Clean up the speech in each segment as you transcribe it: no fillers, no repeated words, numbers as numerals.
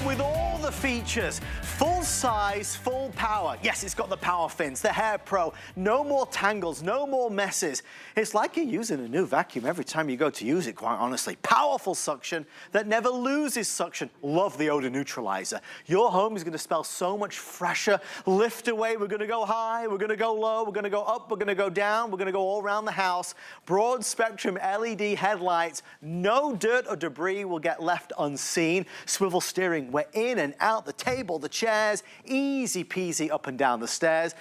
come with all the features. Full size, full power. Yes, it's got the PowerFins, the HairPro. No more tangles, no more messes. It's like you're using a new vacuum every time you go to use it, quite honestly. Powerful suction that never loses suction. Love the odor neutralizer. Your home is going to smell so much fresher. LiftAway, we're going to go high, we're going to go low, we're going to go up, we're going to go down, we're going to go all around the house. Broad spectrum LED headlights. No dirt or debris will get left unseen. Swivel steering, we're in and out the table, the chairs, easy peasy up and down the stairs.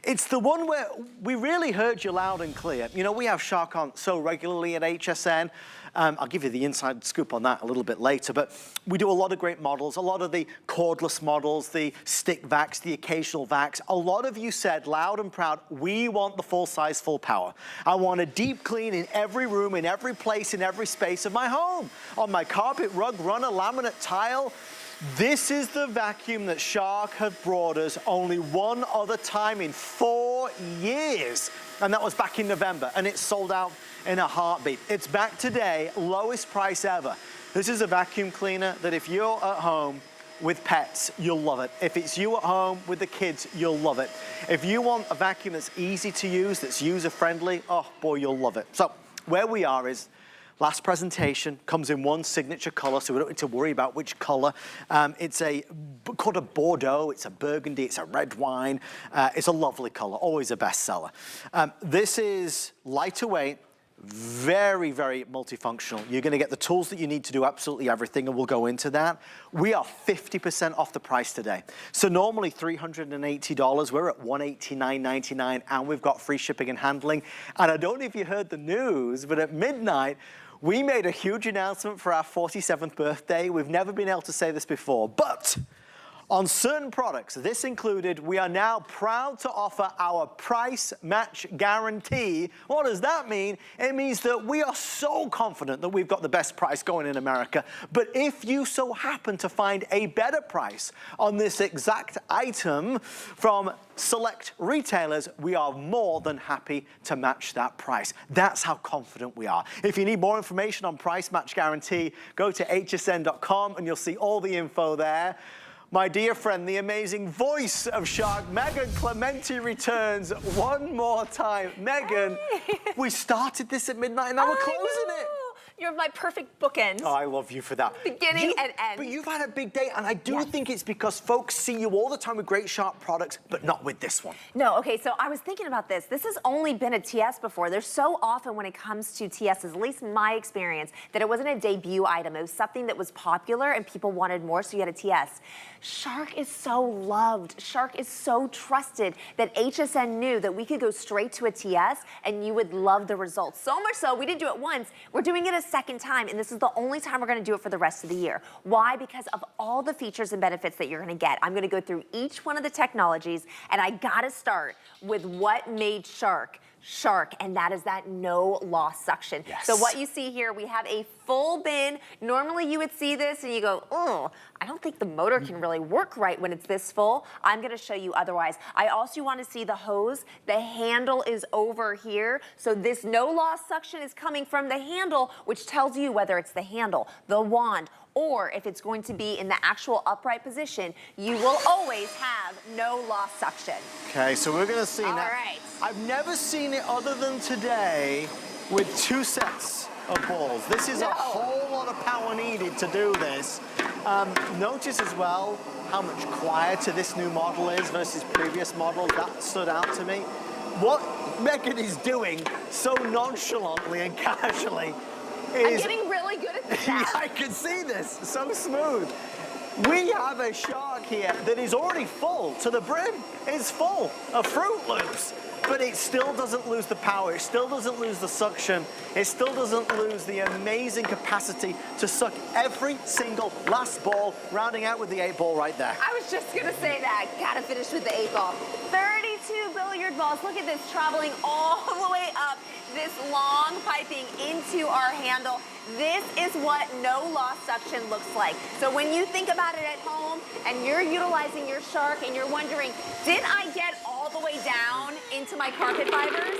It's the one where we really heard you loud and clear. You know, we have Shark on so regularly at HSN. I'll give you the inside scoop on that a little bit later, but we do a lot of great models, a lot of the cordless models, the stick vacs, the occasional vacs. A lot of you said loud and proud, we want the full size, full power. I want a deep clean in every room, in every place, in every space of my home. On my carpet, rug, runner, laminate, tile. This is the vacuum that Shark have brought us only one other time in 4 years. And that was back in November, and it's sold out in a heartbeat. It's back today, lowest price ever. This is a vacuum cleaner that if you're at home with pets, you'll love it. If it's you at home with the kids, you'll love it. If you want a vacuum that's easy to use, that's user-friendly, oh boy, you'll love it. So where we are is, last presentation comes in one signature color, so we don't need to worry about which color. It's called a Bordeaux, it's a burgundy, it's a red wine. It's a lovely color, always a bestseller. This is lighter weight, very, very multifunctional. You're gonna get the tools that you need to do absolutely everything, and we'll go into that. We are 50% off the price today. So normally $380, we're at $189.99, and we've got free shipping and handling. And I don't know if you heard the news, but at midnight, we made a huge announcement for our 47th birthday. We've never been able to say this before, but on certain products, this included, we are now proud to offer our price match guarantee. What does that mean? It means that we are so confident that we've got the best price going in America. But if you so happen to find a better price on this exact item from select retailers, we are more than happy to match that price. That's how confident we are. If you need more information on price match guarantee, go to hsn.com and you'll see all the info there. My dear friend, the amazing voice of Shark, Megan Clementi, returns one more time. Megan, we started this at midnight and now we're closing it. You're my perfect bookend. Oh, I love you for that. Beginning and end. But you've had a big day, and I do think it's because folks see you all the time with great Shark products, but not with this one. No, okay, so I was thinking about this. This has only been a TS before. There's so often when it comes to TSs, at least my experience, that it wasn't a debut item. It was something that was popular and people wanted more, so you had a TS. Shark is so loved. Shark is so trusted that HSN knew that we could go straight to a TS and you would love the results. So much so, we didn't do it once. We're doing it a second time, and this is the only time we're gonna do it for the rest of the year. Why? Because of all the features and benefits that you're gonna get. I'm gonna go through each one of the technologies, and I gotta start with what made Shark, and that is that no loss suction. Yes. So what you see here, we have a full bin. Normally you would see this and you go, oh, I don't think the motor can really work right when it's this full. I'm gonna show you otherwise. I also wanna see the hose. The handle is over here. So this no loss suction is coming from the handle, which tells you whether it's the handle, the wand, or if it's going to be in the actual upright position, you will always have no loss suction. Okay, so we're gonna see now. All right. I've never seen it other than today with 2 sets of balls. This is a whole lot of power needed to do this. Notice as well how much quieter this new model is versus previous models. That stood out to me. What Megan is doing so nonchalantly and casually is... I'm getting really good at this. Yeah, I can see this, so smooth. We have a Shark here that is already full to the brim. It's full of Fruit Loops, but it still doesn't lose the power. It still doesn't lose the suction. It still doesn't lose the amazing capacity to suck every single last ball, rounding out with the 8 ball right there. I was just gonna say that. Gotta finish with the 8 ball. 32 billiard balls. Look at this, traveling all the way up this long piping into our handle. This is what no loss suction looks like. So when you think about it at home and you're utilizing your Shark and you're wondering, did I get all the way down into my carpet fibers?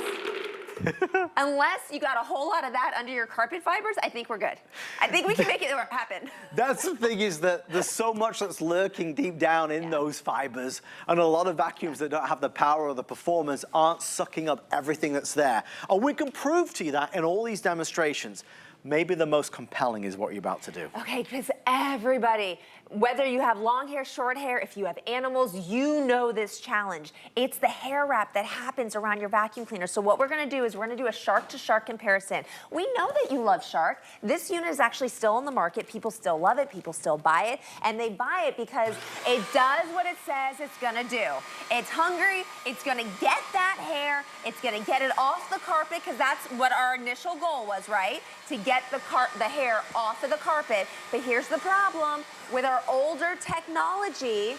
Unless you got a whole lot of that under your carpet fibers, I think we're good. I think we can make it happen. That's the thing, is that there's so much that's lurking deep down in those fibers, and a lot of vacuums that don't have the power or the performance aren't sucking up everything that's there. And we can prove to you that in all these demonstrations. Maybe the most compelling is what you're about to do. Okay, because everybody, whether you have long hair, short hair, if you have animals, you know this challenge. It's the hair wrap that happens around your vacuum cleaner. So what we're gonna do is we're gonna do a Shark to Shark comparison. We know that you love Shark. This unit is actually still on the market. People still love it, people still buy it, and they buy it because it does what it says it's gonna do. It's hungry, it's gonna get that hair, it's gonna get it off the carpet, because that's what our initial goal was, right? To get the hair off of the carpet. But here's the problem. With our older technology,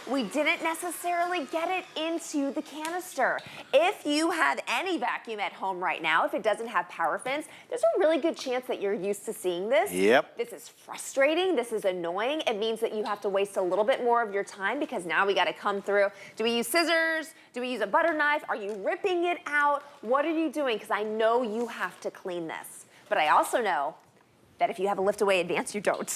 we didn't necessarily get it into the canister. If you have any vacuum at home right now, if it doesn't have PowerFins, there's a really good chance that you're used to seeing this. Yep. This is frustrating, this is annoying. It means that you have to waste a little bit more of your time, because now we gotta come through. Do we use scissors? Do we use a butter knife? Are you ripping it out? What are you doing? Because I know you have to clean this. But I also know that if you have a LiftAway Advance, you don't.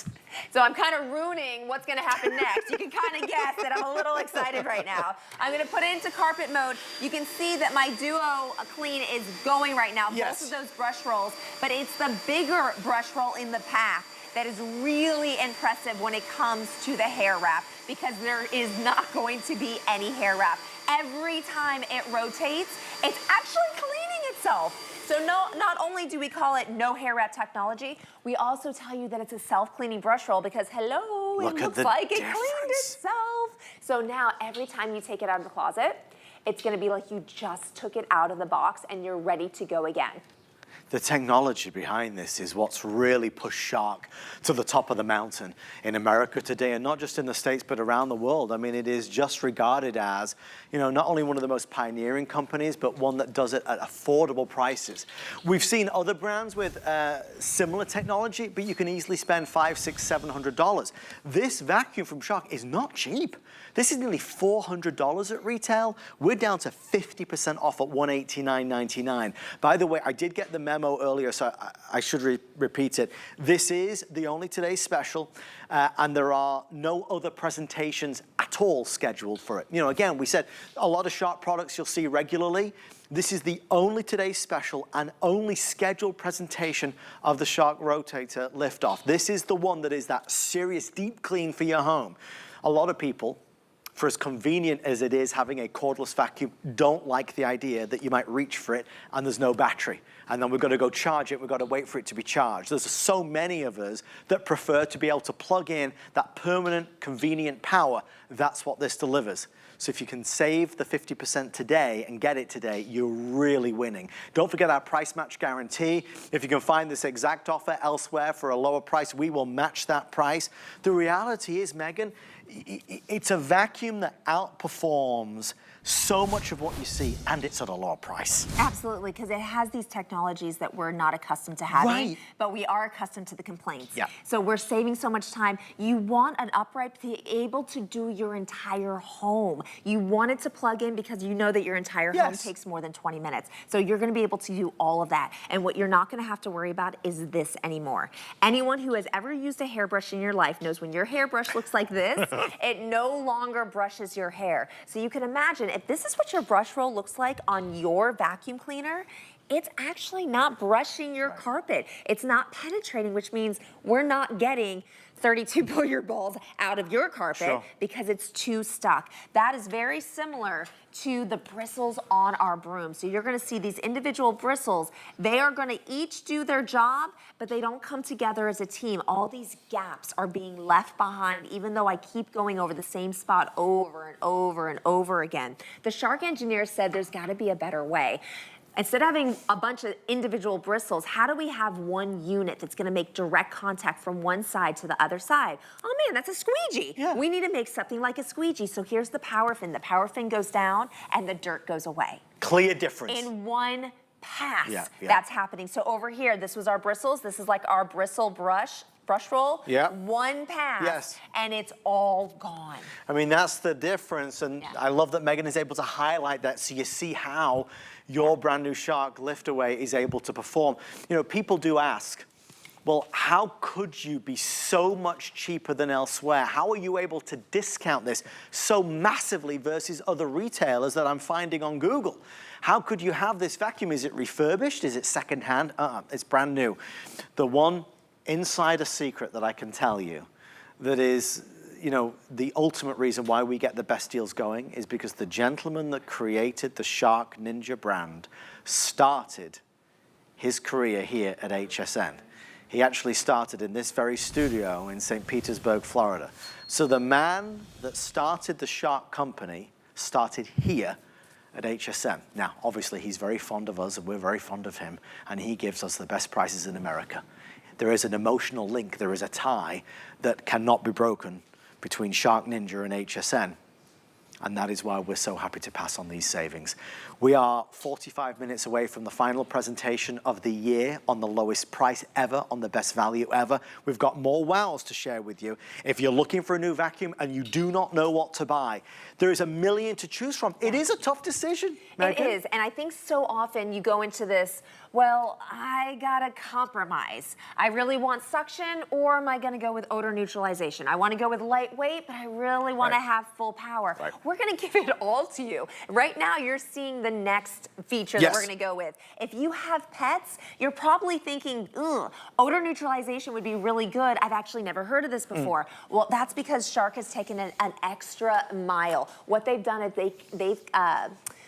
So I'm kind of ruining what's gonna happen next. You can kind of guess that I'm a little excited right now. I'm gonna put it into carpet mode. You can see that my DuoClean is going right now, both of those brush rolls, but it's the bigger brush roll in the pack that is really impressive when it comes to the hair wrap, because there is not going to be any hair wrap. Every time it rotates, it's actually cleaning itself. So not only do we call it no hair wrap technology, we also tell you that it's a self-cleaning brush roll, because hello, it looks like it cleaned itself. So now every time you take it out of the closet, it's gonna be like you just took it out of the box and you're ready to go again. The technology behind this is what's really pushed Shark to the top of the mountain in America today, and not just in the States, but around the world. I mean, it is just regarded as, you know, not only one of the most pioneering companies, but one that does it at affordable prices. We've seen other brands with similar technology, but you can easily spend $500, $600, $700. This vacuum from Shark is not cheap. This is nearly $400 at retail. We're down to 50% off at $189.99. By the way, I did get the memo earlier, so I should repeat it. This is the only today's special, and there are no other presentations at all scheduled for it. You know, again, we said a lot of Shark products you'll see regularly. This is the only today's special and only scheduled presentation of the Shark Rotator Lift-Off. This is the one that is that serious deep clean for your home. A lot of people, for as convenient as it is having a cordless vacuum, don't like the idea that you might reach for it and there's no battery. And then we've got to go charge it, we've got to wait for it to be charged. There's so many of us that prefer to be able to plug in that permanent, convenient power. That's what this delivers. So if you can save the 50% today and get it today, you're really winning. Don't forget our price match guarantee. If you can find this exact offer elsewhere for a lower price, we will match that price. The reality is, Megan, it's a vacuum that outperforms so much of what you see, and it's at a lower price. Absolutely, because it has these technologies that we're not accustomed to having, but we are accustomed to the complaints. Yeah. So we're saving so much time. You want an upright to be able to do your entire home. You want it to plug in because you know that your entire home takes more than 20 minutes. So you're gonna be able to do all of that. And what you're not gonna have to worry about is this anymore. Anyone who has ever used a hairbrush in your life knows when your hairbrush looks like this, it no longer brushes your hair. So you can imagine, if this is what your brush roll looks like on your vacuum cleaner, it's actually not brushing your carpet. It's not penetrating, which means we're not getting 32 billiard balls out of your carpet because it's too stuck. That is very similar to the bristles on our broom. So you're gonna see these individual bristles. They are gonna each do their job, but they don't come together as a team. All these gaps are being left behind, even though I keep going over the same spot over and over and over again. The Shark engineers said there's gotta be a better way. Instead of having a bunch of individual bristles, how do we have one unit that's gonna make direct contact from one side to the other side? Oh man, that's a squeegee. Yeah. We need to make something like a squeegee. So here's the PowerFin. The PowerFin goes down and the dirt goes away. Clear difference. In one pass Yeah. that's happening. So over here, this was our bristles. This is like our bristle brush roll. Yeah. One pass. Yes. And it's all gone. I mean, that's the difference, and I love that Megan is able to highlight that so you see how your brand new Shark LiftAway is able to perform. You know, people do ask, well, how could you be so much cheaper than elsewhere? How are you able to discount this so massively versus other retailers that I'm finding on Google? How could you have this vacuum? Is it refurbished? Is it secondhand? It's brand new. The one insider secret that I can tell you that is, you know, the ultimate reason why we get the best deals going is because the gentleman that created the Shark Ninja brand started his career here at HSN. He actually started in this very studio in St. Petersburg, Florida. So the man that started the Shark company started here at HSN. Now, obviously, he's very fond of us and we're very fond of him, and he gives us the best prices in America. There is an emotional link, there is a tie that cannot be broken between Shark Ninja and HSN. And that is why we're so happy to pass on these savings. We are 45 minutes away from the final presentation of the year on the lowest price ever, on the best value ever. We've got more wows to share with you. If you're looking for a new vacuum and you do not know what to buy, there is a million to choose from. It is a tough decision, Megan. It is, and I think so often you go into this, well, I gotta compromise. I really want suction, or am I gonna go with odor neutralization? I wanna go with lightweight, but I really wanna have full power. We're gonna give it all to you. Right now, you're seeing the next feature that we're gonna go with. If you have pets, you're probably thinking, ugh, odor neutralization would be really good. I've actually never heard of this before. Well, that's because Shark has taken an extra mile. What they've done is they've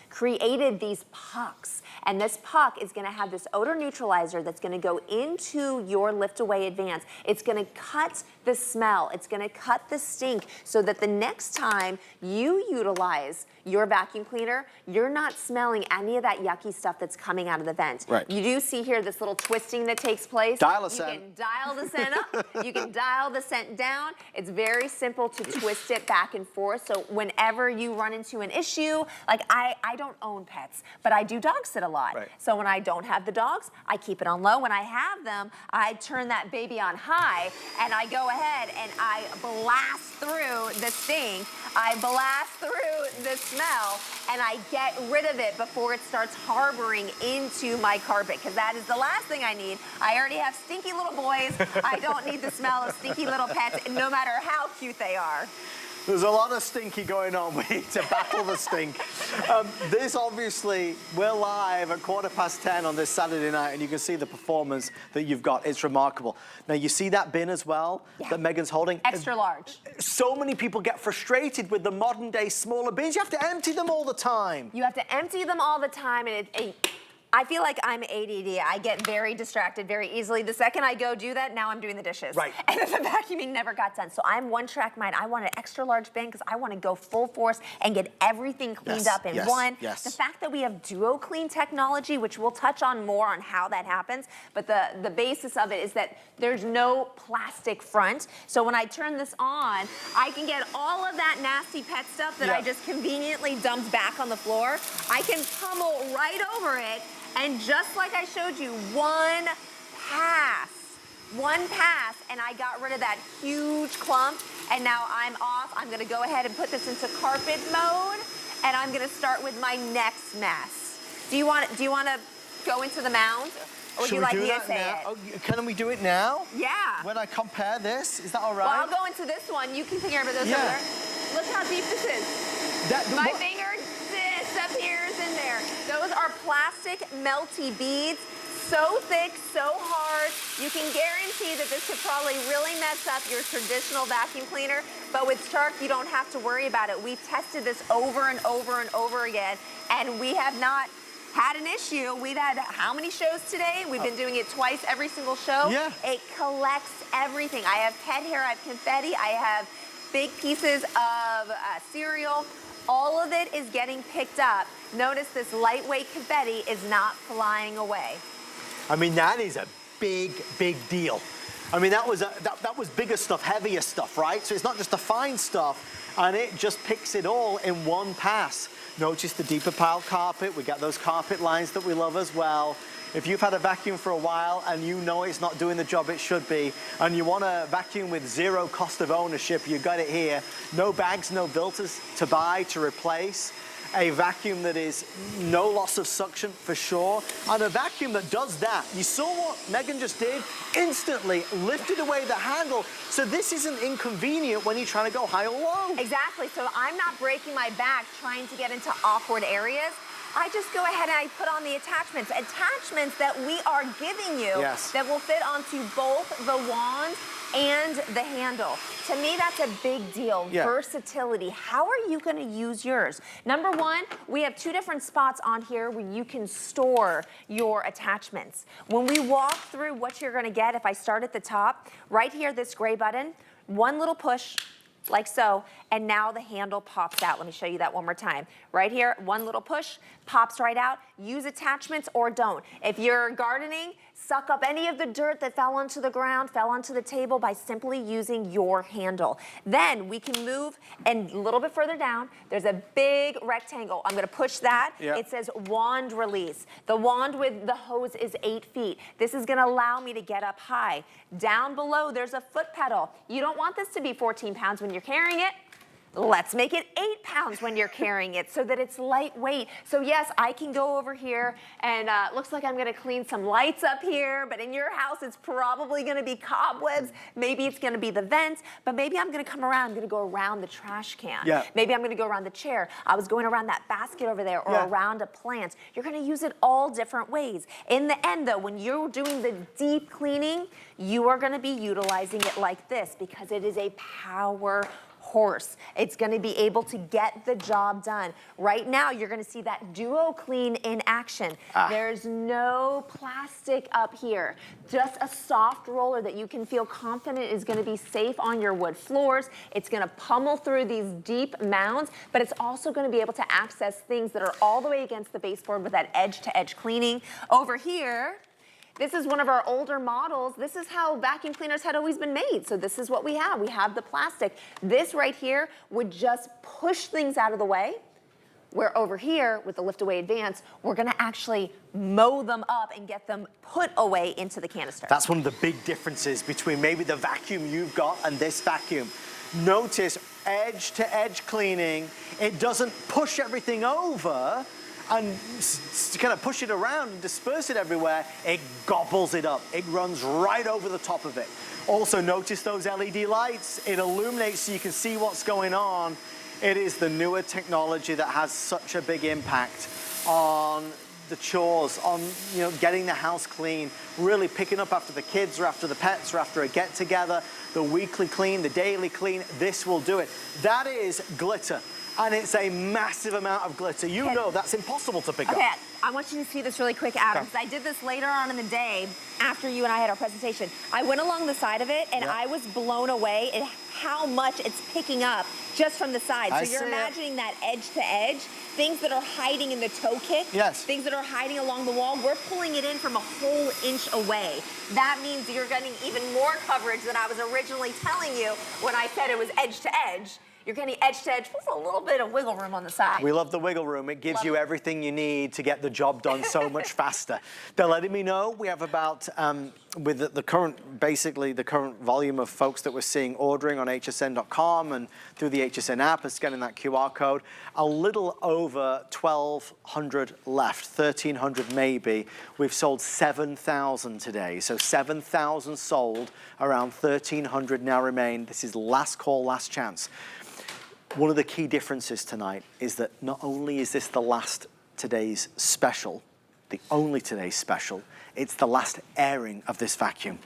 created these pucks, and this puck is going to have this odor neutralizer that's going to go into your LiftAway Advance. It's going to cut the smell, it's going to cut the stink, so that the next time you utilize your vacuum cleaner, you're not smelling any of that yucky stuff that's coming out of the vent. You do see here this little twisting that takes place. Dial a scent. You can dial the scent up, you can dial the scent down. It's very simple to twist it back and forth, so whenever you run into an issue, like I don't own pets, but I do dog sit a lot. So when I don't have the dogs, I keep it on low. When I have them, I turn that baby on high, and I go ahead and I blast through the stink, I blast through the smell, and I get rid of it before it starts harboring into my carpet, because that is the last thing I need. I already have stinky little boys. I don't need the smell of stinky little pets, no matter how cute they are. There's a lot of stinky going on. We need to battle the stink. This obviously, we're live at 10:15 on this Saturday night, and you can see the performance that you've got. It's remarkable. Now, you see that bin as well that Megan's holding? Extra large. So many people get frustrated with the modern day smaller bins. You have to empty them all the time. You have to empty them all the time, and I feel like I'm ADD. I get very distracted very easily. The second I go do that, now I'm doing the dishes. And the vacuuming never got done. So I'm one track mind. I want an extra large bin because I want to go full force and get everything cleaned up in one. The fact that we have DuoClean technology, which we'll touch on more on how that happens, but the basis of it is that there's no plastic front. So when I turn this on, I can get all of that nasty pet stuff that I just conveniently dumped back on the floor. I can pummel right over it. And just like I showed you, one pass, and I got rid of that huge clump, and now I'm off. I'm gonna go ahead and put this into carpet mode, and I'm gonna start with my next mess. Do you want to go into the mound? Or would you like me to say it? Oh, can we do it now? Yeah. When I compare this, is that all right? Well, I'll go into this one. You can take care of those over there. Look how deep this is. My finger disappears in there. Those are plastic melty beads. So thick, so hard. You can guarantee that this could probably really mess up your traditional vacuum cleaner, but with Shark, you don't have to worry about it. We've tested this over and over and over again, and we have not had an issue. We've had how many shows today? We've been doing it twice every single show. It collects everything. I have pet hair, I have confetti, I have big pieces of cereal. All of it is getting picked up. Notice this lightweight confetti is not flying away. I mean, that is a big, big deal. I mean, that was bigger stuff, heavier stuff, right? So it's not just the fine stuff, and it just picks it all in one pass. Notice the deeper pile carpet. We got those carpet lines that we love as well. If you've had a vacuum for a while and you know it's not doing the job it should be, and you want a vacuum with zero cost of ownership, you've got it here. No bags, no filters to buy, to replace. A vacuum that is no loss of suction for sure, and a vacuum that does that. You saw what Megan just did? Instantly lifted away the handle, so this isn't inconvenient when you're trying to go high or low. Exactly, so I'm not breaking my back trying to get into awkward areas. I just go ahead and I put on the attachments. Attachments that we are giving you that will fit onto both the wand and the handle. To me, that's a big deal. Versatility. How are you gonna use yours? Number one, we have two different spots on here where you can store your attachments. When we walk through what you're gonna get, if I start at the top, right here, this gray button, one little push, like so, and now the handle pops out. Let me show you that one more time. Right here, one little push, pops right out. Use attachments or don't. If you're gardening, suck up any of the dirt that fell onto the ground, fell onto the table by simply using your handle. Then we can move, and a little bit further down, there's a big rectangle. I'm gonna push that. It says wand release. The wand with the hose is 8 feet. This is gonna allow me to get up high. Down below, there's a foot pedal. You don't want this to be 14 pounds when you're carrying it. Let's make it 8 pounds when you're carrying it so that it's lightweight. So yes, I can go over here and looks like I'm gonna clean some lights up here, but in your house, it's probably gonna be cobwebs. Maybe it's gonna be the vents, but maybe I'm gonna come around, I'm gonna go around the trash can. Maybe I'm gonna go around the chair. I was going around that basket over there or around a plant. You're gonna use it all different ways. In the end though, when you're doing the deep cleaning, you are gonna be utilizing it like this because it is a power horse. It's going to be able to get the job done. Right now, you're going to see that DuoClean in action. There's no plastic up here. Just a soft roller that you can feel confident is going to be safe on your wood floors. It's going to pummel through these deep mounds, but it's also going to be able to access things that are all the way against the baseboard with that edge-to-edge cleaning. Over here, this is one of our older models. This is how vacuum cleaners had always been made. So this is what we have. We have the plastic. This right here would just push things out of the way, where over here with the LiftAway Advance, we're gonna actually mow them up and get them put away into the canister. That's one of the big differences between maybe the vacuum you've got and this vacuum. Notice edge-to-edge cleaning. It doesn't push everything over and kind of push it around and disperse it everywhere. It gobbles it up. It runs right over the top of it. Also notice those LED lights. It illuminates so you can see what's going on. It is the newer technology that has such a big impact on the chores, on getting the house clean, really picking up after the kids or after the pets or after a get-together, the weekly clean, the daily clean. This will do it. That is glitter. And it's a massive amount of glitter. You know that's impossible to pick up. Okay, I want you to see this really quick, Adam, because I did this later on in the day after you and I had our presentation. I went along the side of it, and I was blown away at how much it's picking up just from the side. So you're imagining that edge to edge, things that are hiding in the toe kick, things that are hiding along the wall, we're pulling it in from a whole inch away. That means you're getting even more coverage than I was originally telling you when I said it was edge to edge. You're getting edge to edge with a little bit of wiggle room on the side. We love the wiggle room. It gives you everything you need to get the job done so much faster. They're letting me know we have about, with the current, basically the current volume of folks that we're seeing ordering on hsn.com and through the HSN app and scanning that QR code, a little over 1,200 left, 1,300 maybe. We've sold 7,000 today. So 7,000 sold, around 1,300 now remain. This is last call, last chance. One of the key differences tonight is that not only is this the last today's special, the only today's special, it's the last airing of this vacuum.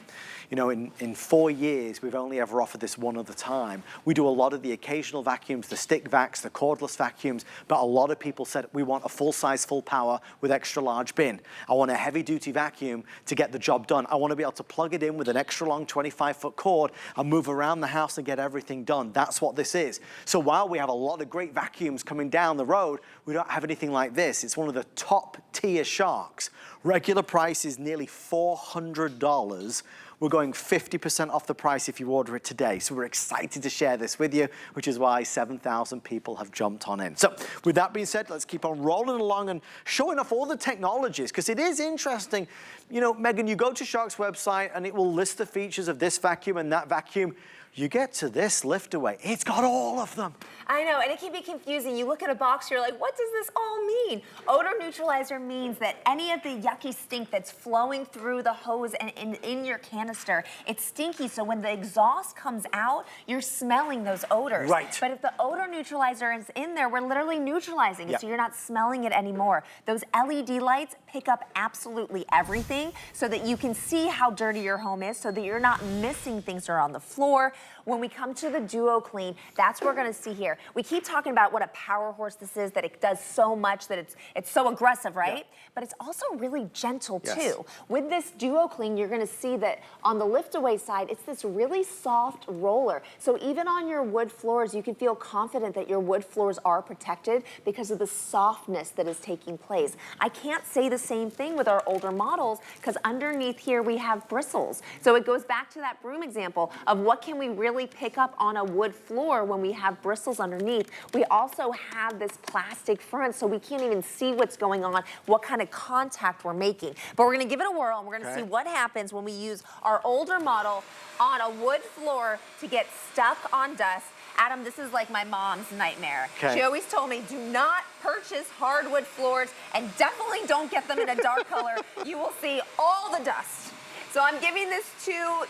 You know, in 4 years, we've only ever offered this one other time. We do a lot of the occasional vacuums, the stick vacs, the cordless vacuums, but a lot of people said, we want a full size, full power with extra large bin. I want a heavy duty vacuum to get the job done. I want to be able to plug it in with an extra long 25-foot cord and move around the house and get everything done. That's what this is. So while we have a lot of great vacuums coming down the road, we don't have anything like this. It's one of the top tier Sharks. Regular price is nearly $400. We're going 50% off the price if you order it today. So we're excited to share this with you, which is why 7,000 people have jumped on in. So with that being said, let's keep on rolling along and showing off all the technologies, because it is interesting. You know, Megan, you go to Shark's website and it will list the features of this vacuum and that vacuum. You get to this LiftAway, it's got all of them. I know, and it can be confusing. You look at a box, you're like, what does this all mean? Odor neutralizer means that any of the yucky stink that's flowing through the hose and in your canister, it's stinky, so when the exhaust comes out, you're smelling those odors. Right. But if the odor neutralizer is in there, we're literally neutralizing it, so you're not smelling it anymore. Those LED lights pick up absolutely everything so that you can see how dirty your home is, so that you're not missing things that are on the floor. When we come to the DuoClean, that's what we're gonna see here. We keep talking about what a power horse this is, that it does so much, that it's so aggressive, right? Yeah. But it's also really gentle too. With this DuoClean, you're gonna see that on the LiftAway side, it's this really soft roller. So even on your wood floors, you can feel confident that your wood floors are protected because of the softness that is taking place. I can't say the same thing with our older models, because underneath here we have bristles. So it goes back to that broom example of what can we really pick up on a wood floor when we have bristles underneath. We also have this plastic front, so we can't even see what's going on, what kind of contact we're making. But we're gonna give it a whirl, and we're gonna see what happens when we use our older model on a wood floor to get stuck on dust. Adam, this is like my mom's nightmare. She always told me, do not purchase hardwood floors, and definitely don't get them in a dark color. You will see all the dust. So I'm giving this two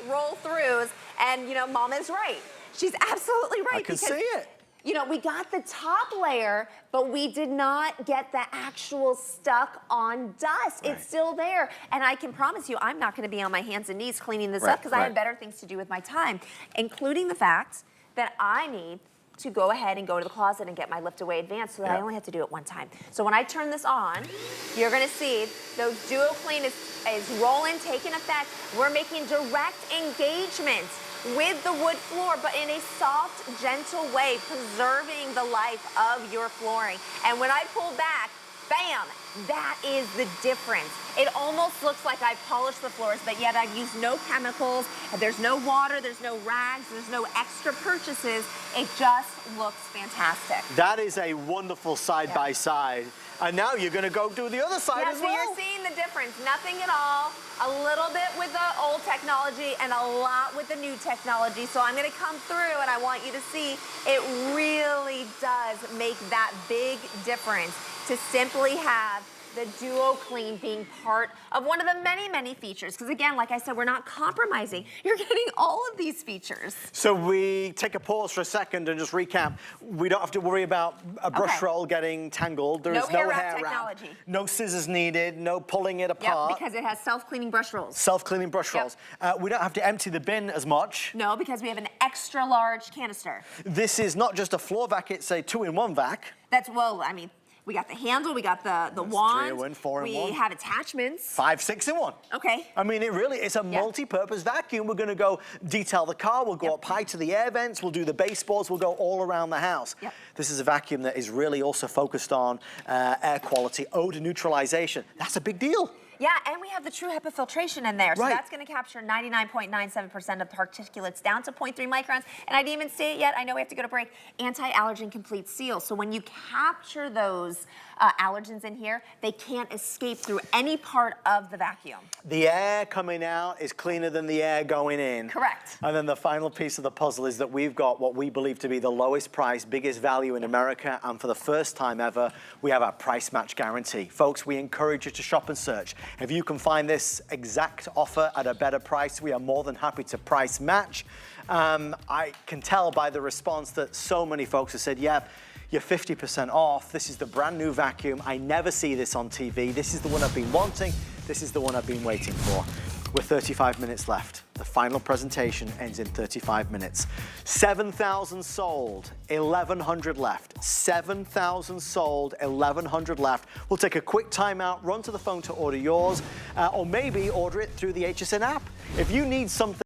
roll throughs, and you know, Mom is right. She's absolutely right. I can see it. You know, we got the top layer, but we did not get the actual stuck on dust. It's still there. And I can promise you, I'm not gonna be on my hands and knees cleaning this up, because I have better things to do with my time, including the fact that I need to go ahead and go to the closet and get my LiftAway Advanced, so that I only have to do it one time. So when I turn this on, you're gonna see those DuoClean is rolling, taking effect. We're making direct engagement with the wood floor, but in a soft, gentle way, preserving the life of your flooring. And when I pull back, bam, that is the difference. It almost looks like I polished the floors, but yet I've used no chemicals, there's no water, there's no rags, there's no extra purchases. It just looks fantastic. That is a wonderful side-by-side. And now you're gonna go do the other side as well. So you're seeing the difference. Nothing at all, a little bit with the old technology and a lot with the new technology. So I'm gonna come through and I want you to see it really does make that big difference to simply have the DuoClean being part of one of the many, many features. Because again, like I said, we're not compromising. You're getting all of these features. So we take a pause for a second and just recap. We don't have to worry about a brush roll getting tangled. There is no hair wrap. No scissors needed, no pulling it apart. Yep, because it has self-cleaning brush rolls. Self-cleaning brush rolls. We don't have to empty the bin as much. No, because we have an extra large canister. This is not just a floor vac, it's a 2-in-1 vac. That's, well, I mean, we got the handle, we got the wand. 3-in-1, 4-in-1. We have attachments. 5, 6-in-1. Okay. I mean, it's a multi-purpose vacuum. We're gonna go detail the car, we'll go up high to the air vents, we'll do the baseboards, we'll go all around the house. This is a vacuum that is really also focused on air quality, odor neutralization. That's a big deal. Yeah, and we have the true HEPA filtration in there. So that's gonna capture 99.97% of particulates down to 0.3 microns. And I didn't even say it yet, I know we have to go to break. Anti-allergen complete seal. So when you capture those allergens in here, they can't escape through any part of the vacuum. The air coming out is cleaner than the air going in. Correct. And then the final piece of the puzzle is that we've got what we believe to be the lowest price, biggest value in America, and for the first time ever, we have our price match guarantee. Folks, we encourage you to shop and search. If you can find this exact offer at a better price, we are more than happy to price match. I can tell by the response that so many folks have said, yeah, you're 50% off. This is the brand new vacuum. I never see this on TV. This is the one I've been wanting. This is the one I've been waiting for. We're 35 minutes left. The final presentation ends in 35 minutes. 7,000 sold, 1,100 left. 7,000 sold, 1,100 left. We'll take a quick timeout, run to the phone to order yours, or maybe order it through the HSN app. If you need something